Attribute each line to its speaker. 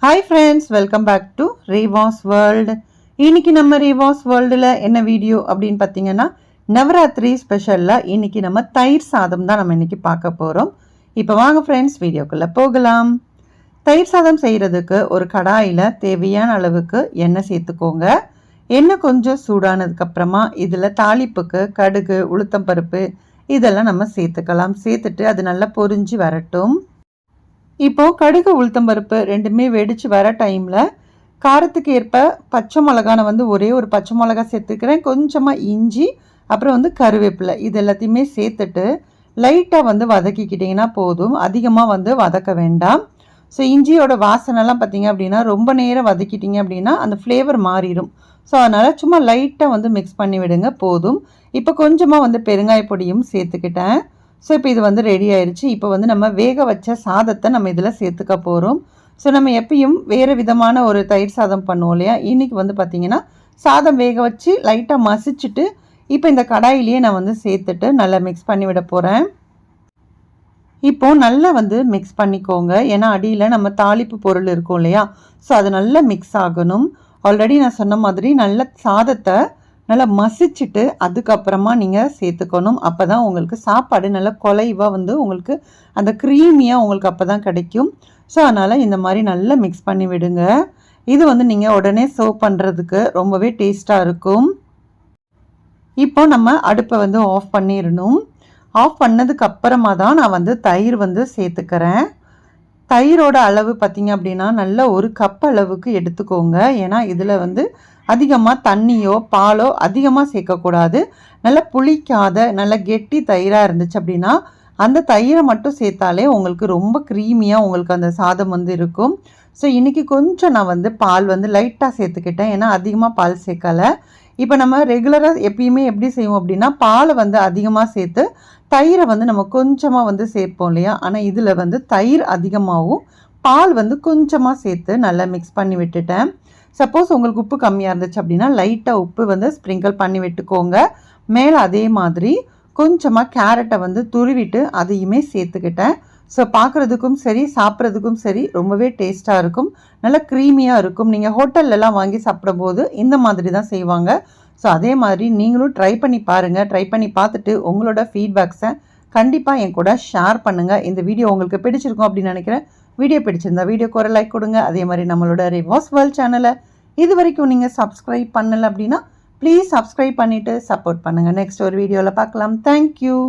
Speaker 1: Hi friends, welcome back to Reva's world. இன்னைக்கு நம்ம ரேவாஸ் வேர்ல்டில் என்ன வீடியோ அப்படின்னு பார்த்தீங்கன்னா, நவராத்திரி ஸ்பெஷலில் இன்னைக்கு நம்ம தயிர் சாதம் தான் நம்ம இன்னைக்கு பார்க்க போகிறோம். இப்போ வாங்க ஃப்ரெண்ட்ஸ், வீடியோக்குள்ளே போகலாம். தயிர் சாதம் செய்கிறதுக்கு ஒரு கடாயில் தேவையான அளவுக்கு எண்ணெய் சேர்த்துக்கோங்க. எண்ணெய் கொஞ்சம் சூடானதுக்கப்புறமா இதில் தாளிப்புக்கு கடுகு, உளுத்தம்பருப்பு இதெல்லாம் நம்ம சேர்த்துக்கலாம். சேர்த்துட்டு அது நல்லா பொரிஞ்சு வரட்டும். இப்போது கடுகு உளுத்தம்பருப்பு ரெண்டுமே வெடித்து வர டைமில் காரத்துக்கு ஏற்ப பச்சை மிளகா, நான் ஒரே ஒரு பச்சை மிளகா சேர்த்துக்கிறேன். கொஞ்சமாக இஞ்சி, அப்புறம் கருவேப்பிலை இது எல்லாத்தையுமே சேர்த்துட்டு லைட்டாக வதக்கிக்கிட்டிங்கன்னா போதும். அதிகமாக வதக்க வேண்டாம். ஸோ இஞ்சியோட வாசனைலாம் பார்த்திங்க அப்படின்னா ரொம்ப நேரம் வதக்கிட்டிங்க அப்படின்னா அந்த ஃப்ளேவர் மாறிடும். ஸோ அதனால் சும்மா லைட்டாக மிக்ஸ் பண்ணி விடுங்க போதும். இப்போ கொஞ்சமாக பெருங்காய பொடியும் சேர்த்துக்கிட்டேன். ஸோ இப்போ இது ரெடி ஆயிடுச்சு. இப்போ நம்ம வேக வச்ச சாதத்தை நம்ம இதில் சேர்த்துக்க போகிறோம். ஸோ நம்ம எப்பயும் வேறு விதமான ஒரு தயிர் சாதம் பண்ணுவோம் இல்லையா, இன்றைக்கி பார்த்திங்கன்னா சாதம் வேக வச்சு லைட்டாக மசிச்சுட்டு இப்போ இந்த கடாயிலேயே நான் சேர்த்துட்டு நல்லா மிக்ஸ் பண்ணி விட போகிறேன். இப்போது நல்லா மிக்ஸ் பண்ணிக்கோங்க. ஏன்னா அடியில் நம்ம தாளிப்பு பொருள் இருக்கும் இல்லையா, ஸோ அது நல்லா மிக்ஸ் ஆகணும். ஆல்ரெடி நான் சொன்ன மாதிரி நல்ல சாதத்தை நல்லா மசிச்சுட்டு அதுக்கப்புறமா நீங்கள் சேர்த்துக்கணும். அப்போ தான் உங்களுக்கு சாப்பாடு நல்லா குலைவாக உங்களுக்கு அந்த க்ரீமியாக உங்களுக்கு அப்போ தான் கிடைக்கும். ஸோ அதனால் இந்த மாதிரி நல்லா மிக்ஸ் பண்ணி விடுங்க. இது நீங்கள் உடனே சர்வ் பண்ணுறதுக்கு ரொம்பவே டேஸ்ட்டாக இருக்கும். இப்போ நம்ம அடுப்பை ஆஃப் பண்ணிடணும். ஆஃப் பண்ணதுக்கு அப்புறமா தான் நான் தயிர் சேர்த்துக்கிறேன். தயிரோட அளவு பார்த்திங்க அப்படின்னா நல்ல ஒரு கப் அளவுக்கு எடுத்துக்கோங்க. ஏன்னா இதில் அதிகமாக தண்ணியோ பாலோ அதிகமாக சேர்க்கக்கூடாது. நல்லா புளிக்காத நல்ல கெட்டி தயிராக இருந்துச்சு அப்படின்னா அந்த தயிரை மட்டும் சேர்த்தாலே உங்களுக்கு ரொம்ப க்ரீமியாக உங்களுக்கு அந்த சாதம் இருக்கும். ஸோ இன்றைக்கி கொஞ்சம் நான் பால் லைட்டாக சேர்த்துக்கிட்டேன். ஏன்னா அதிகமாக பால் சேர்க்கலை. இப்போ நம்ம ரெகுலராக எப்பயுமே எப்படி செய்வோம் அப்படின்னா பாலை அதிகமாக சேர்த்து தயிரை நம்ம கொஞ்சமாக சேர்ப்போம் இல்லையா. ஆனால் இதில் தயிர் அதிகமாகவும் பால் கொஞ்சமாக சேர்த்து நல்லா மிக்ஸ் பண்ணி விட்டுட்டேன். சப்போஸ் உங்களுக்கு உப்பு கம்மியாக இருந்துச்சு அப்படின்னா லைட்டாக உப்பு ஸ்ப்ரிங்கிள் பண்ணி விட்டுக்கோங்க. மேலே அதே மாதிரி கொஞ்சமாக கேரட்டை துருவிட்டு அதையுமே சேர்த்துக்கிட்டேன். ஸோ பார்க்குறதுக்கும் சரி சாப்பிட்றதுக்கும் சரி ரொம்பவே டேஸ்ட்டாக இருக்கும், நல்லா க்ரீமியாக இருக்கும். நீங்கள் ஹோட்டல்லலாம் வாங்கி சாப்பிடும்போது இந்த மாதிரி தான் செய்வாங்க. ஸோ அதே மாதிரி நீங்களும் ட்ரை பண்ணி பாருங்கள். ட்ரை பண்ணி பார்த்துட்டு உங்களோட ஃபீட்பேக்ஸை கண்டிப்பாக என் கூட ஷேர் பண்ணுங்கள். இந்த வீடியோ உங்களுக்கு பிடிச்சிருக்கும் அப்படின்னு நினைக்கிறேன். வீடியோ பிடிச்சிருந்தா வீடியோக்கு ஒரு லைக் கொடுங்க. அதே மாதிரி நம்மளோட ரேவாஸ் வேர்ல்ட் சேனலை இது வரைக்கும் நீங்கள் சப்ஸ்கிரைப் பண்ணலை அப்படின்னா ப்ளீஸ் சப்ஸ்கிரைப் பண்ணிவிட்டு சப்போர்ட் பண்ணுங்கள். நெக்ஸ்ட் ஒரு வீடியோவில் பார்க்கலாம். தேங்க்யூ.